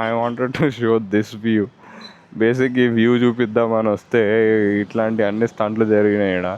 I wanted to show this view. Basic ఈ view చూపిద్దామని వస్తే ఇట్లాంటి అన్ని స్టంట్లు జరిగినాయి ఇక్కడ.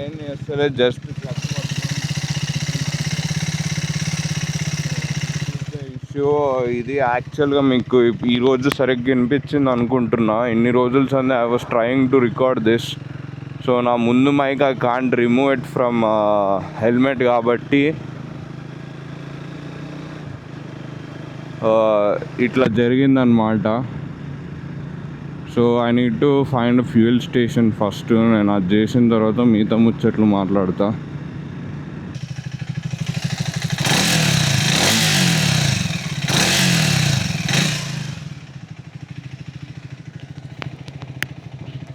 ఏం చేస్తలే, జస్ట్ ఇష్యూ ఇది. యాక్చువల్గా మీకు ఈరోజు సరిగ్గా వినిపించింది అనుకుంటున్నా. ఇన్ని రోజుల సంది I was trying to record this. So నా ముందు mic I can't remove it from helmet కాబట్టి ఇట్లా జరిగిందనమాట. So I need to find fuel station first. నేను అది చేసిన తర్వాత మిగతా ముచ్చట్లు మాట్లాడతా.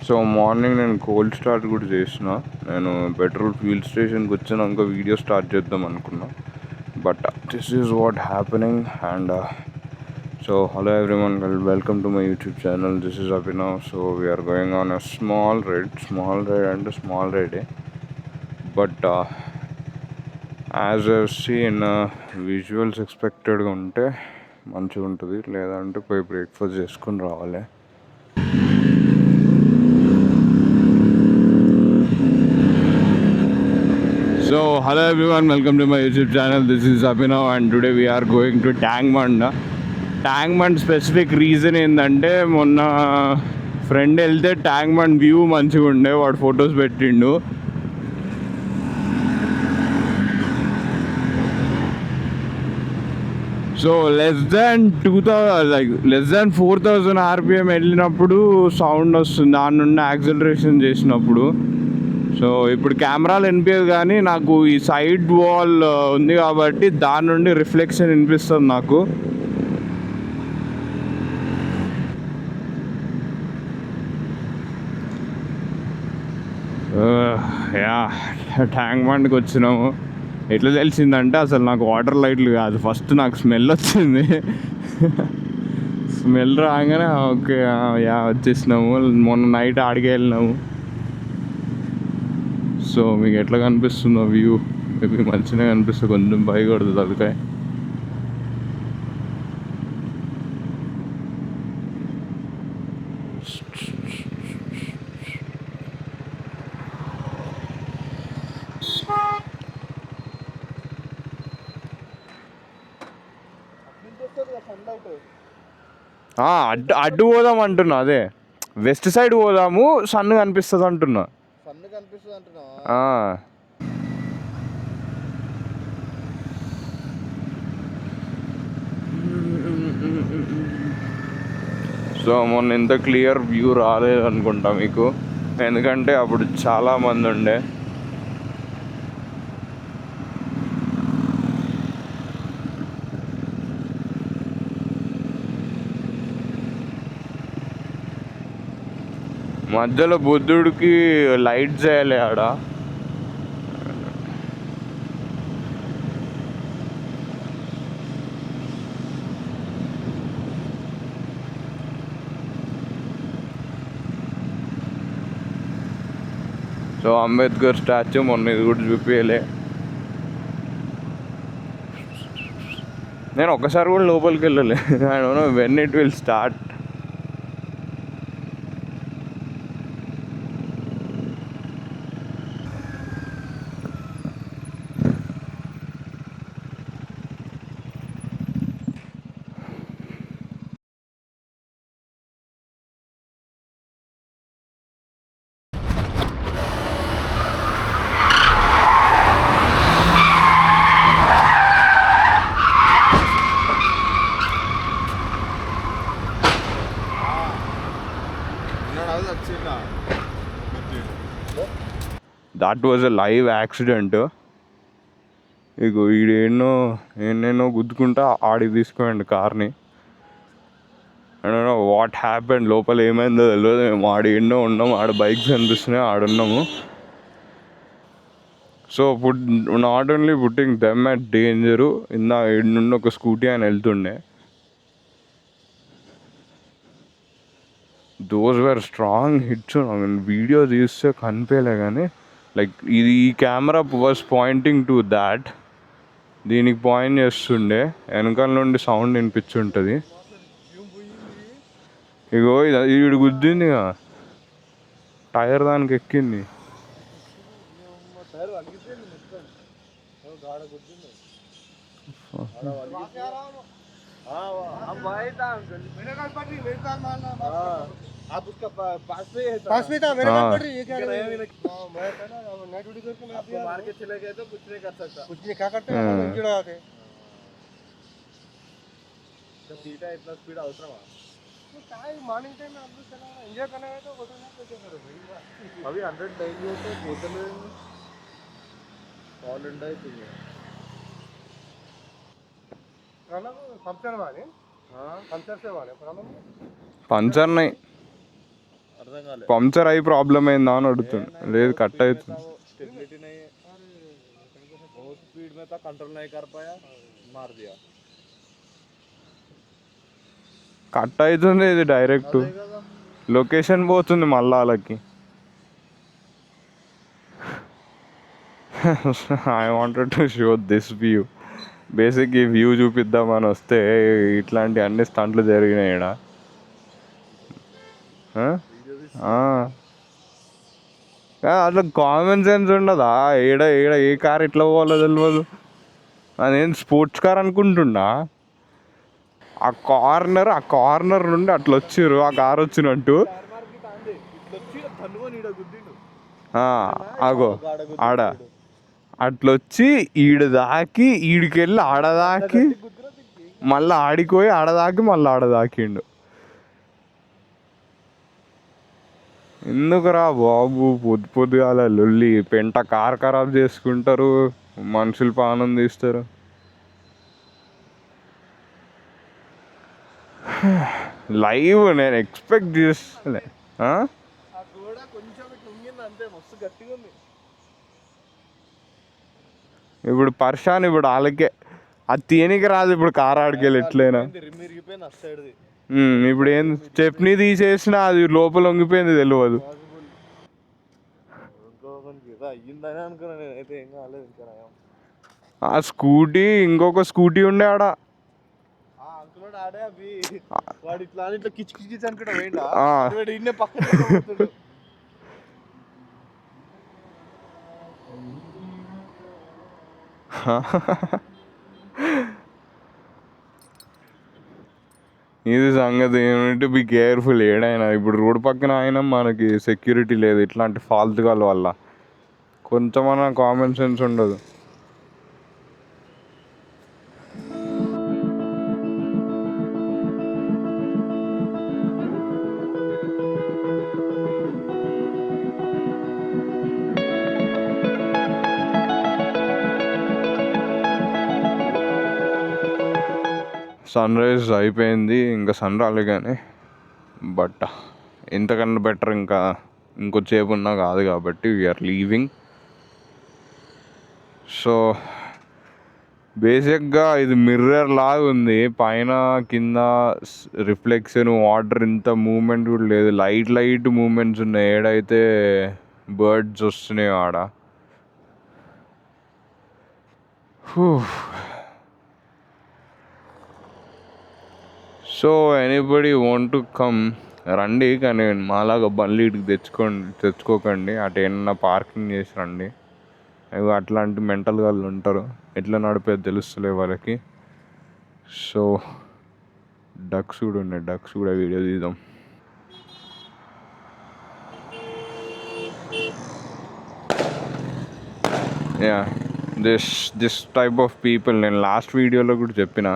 సో మార్నింగ్ నేను కోల్డ్ స్టార్ట్ కూడా చేసిన. నేను పెట్రోల్ ఫ్యూయల్ స్టేషన్కి వచ్చినాక వీడియో స్టార్ట్ చేద్దాం అనుకున్నా, but this is what happening. And so hello everyone, welcome to my YouTube channel. This is Abhinav. So we are going on a small ride and a small ride, but as I've seen visuals expected ga unte manchiga untadi, ledante poi breakfast cheskoni raavali. So hello everyone, welcome to my YouTube channel. This is Abhinav and today we are going to Tangmand. ట్యాంక్మండ్ specific reason ఏంటంటే, మొన్న friend వెళ్తే ట్యాంక్మండ్ view మంచిగా ఉండే, వాడు photos పెట్టిండు. So less than 4000 RPM వెళ్ళినప్పుడు sound వస్తుంది దాని నుండి యాక్సిలరేషన్ చేసినప్పుడు. సో ఇప్పుడు కెమెరాలు వినిపించదు, కానీ నాకు ఈ సైడ్ వాల్ ఉంది కాబట్టి దాని నుండి రిఫ్లెక్షన్ వినిపిస్తుంది నాకు. ట్యాంక్మండ్కి వచ్చినాము. ఎట్లా తెలిసిందంటే, అసలు నాకు వాటర్ లైట్లు కాదు, ఫస్ట్ నాకు స్మెల్ వచ్చింది. స్మెల్ రాగానే ఓకే వచ్చేసినాము. మొన్న నైట్ ఆడికి వెళ్ళినాము. సో మీకు ఎట్లా కనిపిస్తుందో వ్యూ? మీకు మంచిగా కనిపిస్తుంది, కొంచెం భయపడుతుంది తలకాయ. అడ్డు పోదాం అంటున్నా, అదే వెస్ట్ సైడ్ పోదాము, సన్ కనిపిస్తుంది అంటున్నా. సో మొన్న ఇంత క్లియర్ వ్యూ రాలేదు అనుకుంటా మీకు, ఎందుకంటే అప్పుడు చాలామంది ఉండే. మధ్యలో బుద్ధుడికి లైట్ చేయాలి ఆడ. సో అంబేద్కర్ స్టాచ్యూ మొన్న ఇది కూడా చూపించలే. నేను ఒక్కసారి కూడా లోపలికి వెళ్ళలే. I don't know when it will start. That was a live accident. ఇగో ఎన్నెన్నో గుద్దుకుంటా ఆడికి తీసుకోండి కార్ని. వాట్ హ్యాపెండ్, లోపల ఏమైందో తెలియదు. మేము ఎన్నో ఉన్నాము, ఆడ బైక్స్ కనిపిస్తున్నాయి, ఆడున్నాము. So not only putting them at danger. నుండి ఒక స్కూటీ అని వెళ్తుండే. Those were strong hits. Video తీస్తే కనిపించలే కానీ లైక్ ఈ camera was pointing to that. దీనికి పాయింట్ చేస్తుండే, వెనకాల నుండి సౌండ్ వినిపించుంటుంది. ఇగో ఈడు గుద్దింది, టైర్ దానికి ఎక్కింది. आप उसका पास में था मेरे पास पड़ रही है क्या? नाइट ड्यूटी करके मैं आपको मार के चले गए तो कुछ नहीं कर सकता. कुछ नहीं क्या करते हैं चिढ़ाते. जब सीटा इतना स्पीड అవసరమా? काय మార్నింగ్ టైం में आप लोग चला एंजॉय करना है तो फोटो ना कैसे करो भाई. अभी 100 डेली होते बोतल ऑल इंडिया ही है. प्रॉब्लम पंचर वाले. हां पंचर से वाले प्रॉब्लम పంచర్ నై పంచర్ అయ్యి ప్రాబ్లం అయిందా అని అడుగుతుంది. లేదు కట్ అవుతుంది. स्टेबिलिटी नहीं है, बहुत स्पीड में था, कंट्रोल नहीं कर पाया, मार दिया. కట్ అవుతుంది. ఇది డైరెక్ట్ లొకేషన్ పోతుంది మళ్ళా వాళ్ళకి. I wanted to show this view. Basic ఈ వ్యూ చూపిద్దామని వస్తే ఇట్లాంటి అన్ని స్టంట్లు జరిగినాయి ఈడ. అట్లా కామన్ సెన్స్ ఉండదా? ఈడ ఏ కార్ ఎట్లా పోవాలో తెలియదు. అదేం స్పోర్ట్స్ కార్ అనుకుంటున్నా. ఆ కార్నర్ నుండి అట్లా వచ్చిర్రు, ఆ కార్ వచ్చినట్టు. ఆగో ఆడ అట్లొచ్చి దాకి ఈడికెళ్ళి ఆడదాకి మళ్ళీ ఆడిపోయి ఆడదాకి మళ్ళీ ఆడదాకిండు. ఎందుకురా బాబు పొద్దుగాల లొల్లి, పెంట కార్ ఖరాబ్ చేసుకుంటారు, మనుషులు పానం తీస్తారు. లైవ్ నేను ఎక్స్పెక్ట్ చేస్తలే. ఇప్పుడు పర్షాన్, ఇప్పుడు వాళ్ళకే అది తీయనికి రాదు. ఇప్పుడు కార్ ఆడికెళ్ళి ఎట్లయినా ఇప్పుడు ఏం స్టెప్ని తీసేసినా అది లోపల వంగిపోయింది తెలియదు. ఆ స్కూటీ ఇంకొక స్కూటీ ఉండే ఆడ. ఇది సంగతి. యూనిట్ బి కేర్ఫుల్ ఏడైనా. ఇప్పుడు రోడ్డు పక్కన అయినా మనకి సెక్యూరిటీ లేదు ఇట్లాంటి ఫాల్తుగాల వల్ల. కొంచెమన్నా కామన్ సెన్స్ ఉండదు. సన్ రైజ్ అయిపోయింది, ఇంకా సన్ రాలే కానీ. బట్ ఇంతకన్నా బెటర్ ఇంకొచ్చేపు ఉన్నా కాదు కాబట్టి వీఆర్ లీవింగ్. సో బేసిక్గా ఇది మిర్రర్ లాగా ఉంది. పైన కింద రిఫ్లెక్షన్, వాటర్ ఇంత మూమెంట్ కూడా లేదు. లైట్ మూమెంట్స్ ఉన్నాయి. ఏడైతే బర్డ్స్ వస్తున్నాయి ఆడ. So anybody want to come రండి, కానీ మాలాగా బండ్లు ఇటుకు తెచ్చుకోకండి. అటు ఏమన్నా పార్కింగ్ చేసి రండి. అవి అట్లాంటి మెంటల్ వాళ్ళు ఉంటారు, ఎట్లా నడిపేది తెలుస్తలే వాళ్ళకి. సో డక్స్ కూడా ఉన్నాయి, డక్స్ కూడా వీడియో తీద్దాం. Yeah, this type of people నేను లాస్ట్ వీడియోలో కూడా చెప్పిన,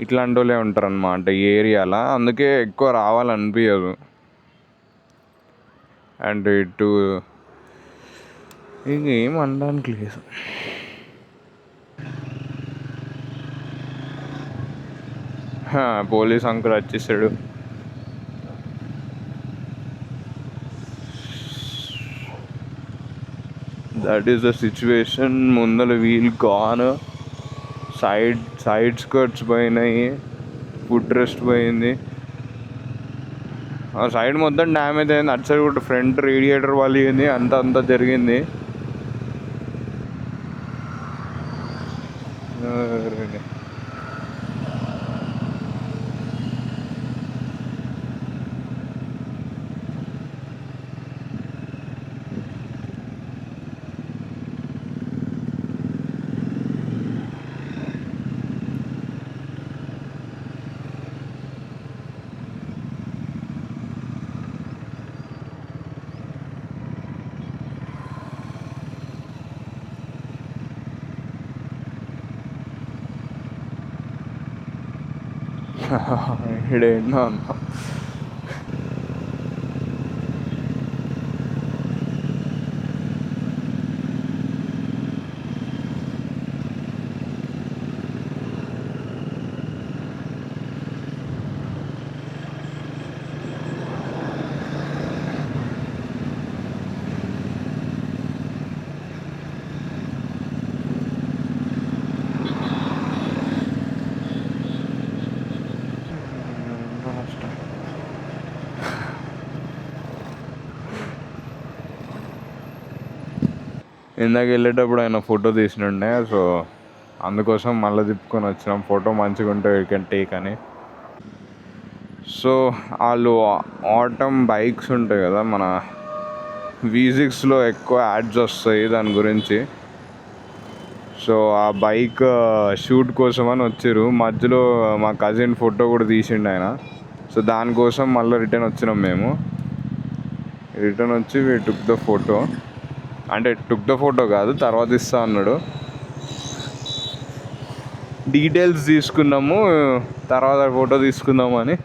ఇట్లాంటి వాళ్ళే ఉంటారు అన్నమాట ఈ ఏరియాలో. అందుకే ఎక్కువ రావాలనిపించదు. అండ్ ఇటు ఇంకేం అనడానికి లేదు. పోలీస్ అంకుల్ వచ్చేసాడు. That is the situation. ముందర వీల్ గాన్, సైడ్ స్కర్ట్స్ పోయినాయి, ఫుడ్ రెస్ట్ పోయింది, ఆ సైడ్ మొత్తం డ్యామేజ్ అయింది. అటు సైడ్ కూడా ఫ్రంట్ రేడియేటర్ వలిగింది, అంతా జరిగింది. ఇడేంటో అన్నా. ఇందాక వెళ్ళేటప్పుడు ఆయన ఫోటో తీసినుండే, సో అందుకోసం మళ్ళీ తిప్పుకొని వచ్చినాం. ఫోటో మంచిగా ఉంటే యూ కెన్ టేక్ అని. సో వాళ్ళు ఆటమ్ బైక్స్ ఉంటాయి కదా, మన V6లో ఎక్కువ యాడ్స్ వస్తాయి దాని గురించి. సో ఆ బైక్ షూట్ కోసం అని వచ్చారు. మధ్యలో మా కజిన్ ఫోటో కూడా తీసిండు ఆయన. సో దానికోసం మళ్ళీ రిటర్న్ వచ్చినాం మేము. రిటర్న్ వచ్చి వీ టుక్ ద ఫోటో, అంటే టుక్ ద ఫోటో కాదు, తర్వాత ఇస్తా అన్నాడు. డీటెయిల్స్ తీసుకున్నాము, తర్వాత ఫోటో తీసుకుందాము అని.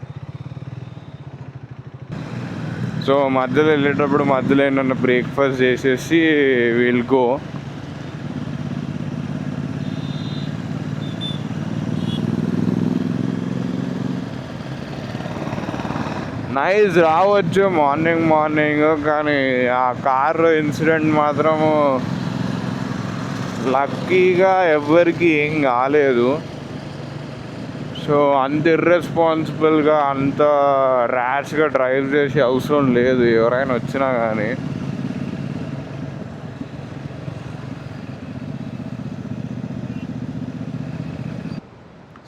సో మధ్యలో వెళ్ళేటప్పుడు మధ్యలో ఏంటన్నా బ్రేక్ఫాస్ట్ చేసేసి విల్ గో. నైస్ రావచ్చు మార్నింగ్, కానీ ఆ కార్ ఇన్సిడెంట్ మాత్రము లక్కీగా ఎవ్వరికి ఏం కాలేదు. సో అంత ఇర్రెస్పాన్సిబుల్గా, అంత ర్యాష్గా డ్రైవ్ చేసే అవసరం లేదు ఎవరైనా వచ్చినా కానీ.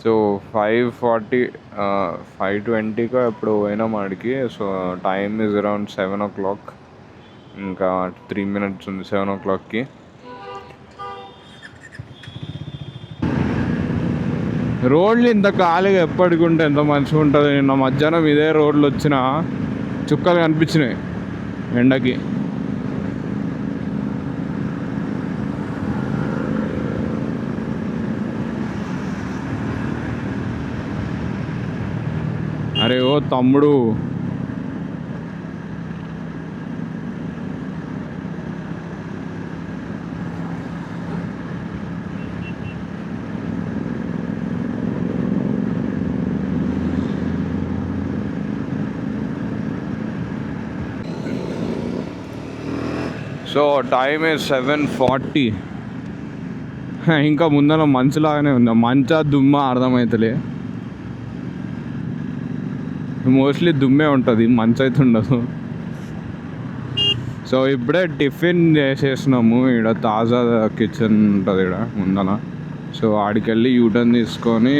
సో 5:20కో ఎప్పుడు పోయినాం ఆడికి. So time is around 7 o'clock. ఇంకా 3 minutes ఉంది 7 o'clockకి. రోడ్లు ఇంత ఖాళీగా ఎప్పటికుంటే ఎంత మంచిగా ఉంటుంది. నిన్న మధ్యాహ్నం ఇదే రోడ్లు వచ్చిన చుక్కలు కనిపించినాయి ఎండకి. అరే ఓ తమ్ముడు, సో టైమ్ ఈజ్ 7:40. ఇంకా ముందర మంచులాగానే ఉంది. మంచా దుమ్మా అర్థమవుతలే. మోస్ట్లీ దుమ్మే ఉంటుంది, మంచు అయితే ఉండదు. సో ఇప్పుడే టిఫిన్ చేసేసినాము. ఇక్కడ తాజా కిచెన్ ఉంటుంది ఇక్కడ ముందన. సో ఆడికి వెళ్ళి యూటర్న్ తీసుకొని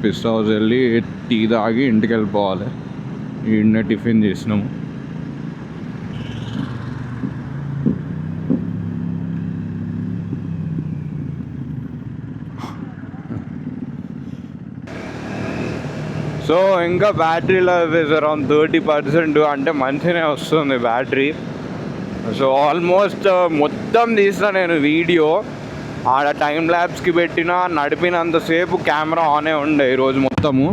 పిస్తా హౌస్ వెళ్ళి టీ తాగి ఇంటికి వెళ్ళిపోవాలి. ఈడనే టిఫిన్ చేసినాము. సో ఇంకా బ్యాటరీ లైఫ్ ఇస్ అరౌండ్ 30%, అంటే మంచిగానే వస్తుంది బ్యాటరీ. సో ఆల్మోస్ట్ మొత్తం తీసిన నేను వీడియో ఆడ టైం ల్యాబ్స్కి పెట్టిన, నడిపినంతసేపు కెమెరా ఆనే ఉండే ఈరోజు మొత్తము.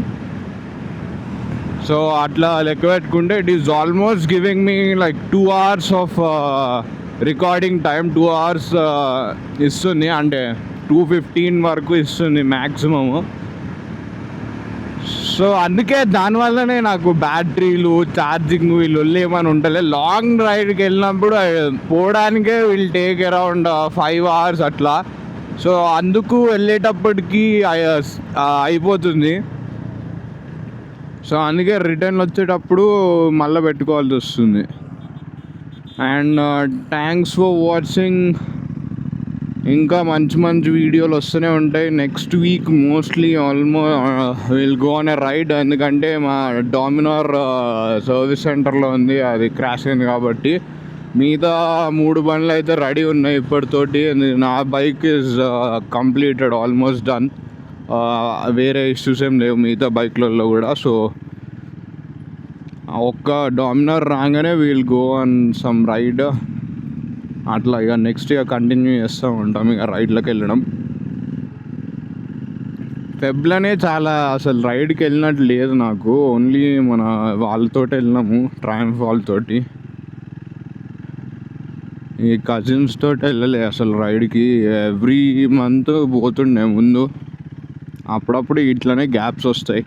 సో అట్లా లెక్క పెట్టుకుంటే it is almost giving me like 2 hours of recording time. 2 hours ఇస్తుంది, అంటే 2:15 వరకు ఇస్తుంది మ్యాక్సిమము. సో అందుకే దానివల్లనే నాకు బ్యాటరీలు ఛార్జింగ్ వీళ్ళు ఏమని ఉంటలే. లాంగ్ రైడ్కి వెళ్ళినప్పుడు పోవడానికే వీళ్ళు టేక్ అరౌండ్ 5 hours అట్లా. సో అందుకు వెళ్ళేటప్పటికి అయిపోతుంది. సో అందుకే రిటర్న్ వచ్చేటప్పుడు మళ్ళీ పెట్టుకోవాల్సి వస్తుంది. And thanks for watching. ఇంకా మంచి మంచి వీడియోలు వస్తూనే ఉంటాయి. Next week mostly will go on a ride. ఎందుకంటే మా డామినార్ సర్వీస్ సెంటర్లో ఉంది, అది క్రాష్ అయింది కాబట్టి. మిగతా 3 బండ్లు అయితే రెడీ ఉన్నాయి ఇప్పటితోటి. నా bike is completed, almost done. వేరే ఇష్యూస్ ఏం లేవు మిగతా బైక్లలో కూడా. సో ఒక్క డామినార్ రాగానే will go on some ride. అట్లా ఇక నెక్స్ట్ ఇక కంటిన్యూ చేస్తూ ఉంటాం ఇక రైడ్లోకి వెళ్ళడం. ఫెబ్లోనే చాలా అసలు రైడ్కి వెళ్ళినట్టు లేదు నాకు. ఓన్లీ మన వాళ్ళతో వెళ్ళినాము, ట్రయంఫ్ వాళ్ళతోటి. ఈ కజిన్స్ తోటి వెళ్ళలే అసలు రైడ్కి. ఎవ్రీ మంత్ పోతుండే ముందు. అప్పుడప్పుడు ఇట్లనే గ్యాప్స్ వస్తాయి.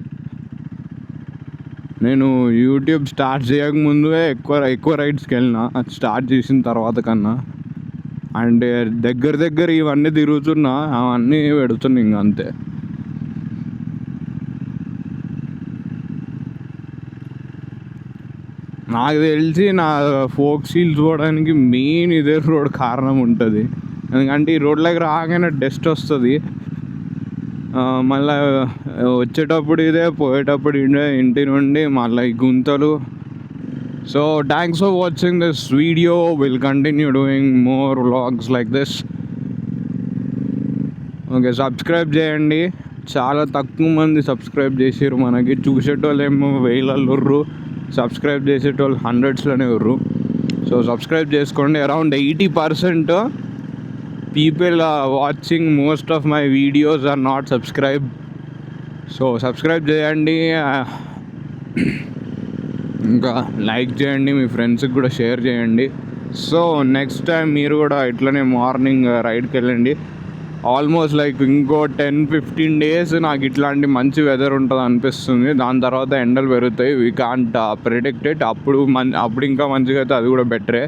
నేను యూట్యూబ్ స్టార్ట్ చేయకముందే ఎక్కువ రైడ్స్కి వెళ్ళిన, అది స్టార్ట్ చేసిన తర్వాత కన్నా. అంటే దగ్గర ఇవన్నీ తిరుగుతున్నా, అవన్నీ పెడుతున్నా ఇంక అంతే. నాకు తెలిసి నా ఫోక్ సీల్స్ పోవడానికి మెయిన్ ఇదే రోడ్ కారణం ఉంటుంది. ఎందుకంటే ఈ రోడ్లోకి రాగానే డస్ట్ వస్తుంది. మళ్ళీ వచ్చేటప్పుడు ఇదే, పోయేటప్పుడు ఇదే, ఇంటి నుండి మళ్ళీ ఈ గుంతలు. So thanks for watching this video. Will continue doing more vlogs like this. Okay, subscribe చేయండి. చాలా తక్కువ మంది సబ్స్క్రైబ్ చేసారు మనకి. చూసేటోళ్ళు ఏమో 1000 ఉర్రు, సబ్స్క్రైబ్ చేసేటోళ్ళు 100sలోనే ఉర్రు. సో సబ్స్క్రైబ్ చేసుకోండి. Around 80% people watching most of my videos are not subscribed. So subscribe చేయండి. ఇంకా లైక్ చేయండి, మీ ఫ్రెండ్స్కి కూడా షేర్ చేయండి. సో నెక్స్ట్ టైం మీరు కూడా ఇట్లనే మార్నింగ్ రైడ్కి వెళ్ళండి. ఆల్మోస్ట్ లైక్ ఇంకో 10-15 days నాకు ఇట్లాంటి మంచి వెదర్ ఉంటుంది అనిపిస్తుంది. దాని తర్వాత ఎండలు పెరుగుతాయి. We can't predict it. అప్పుడు ఇంకా మంచిగా అయితే అది కూడా బెటరే.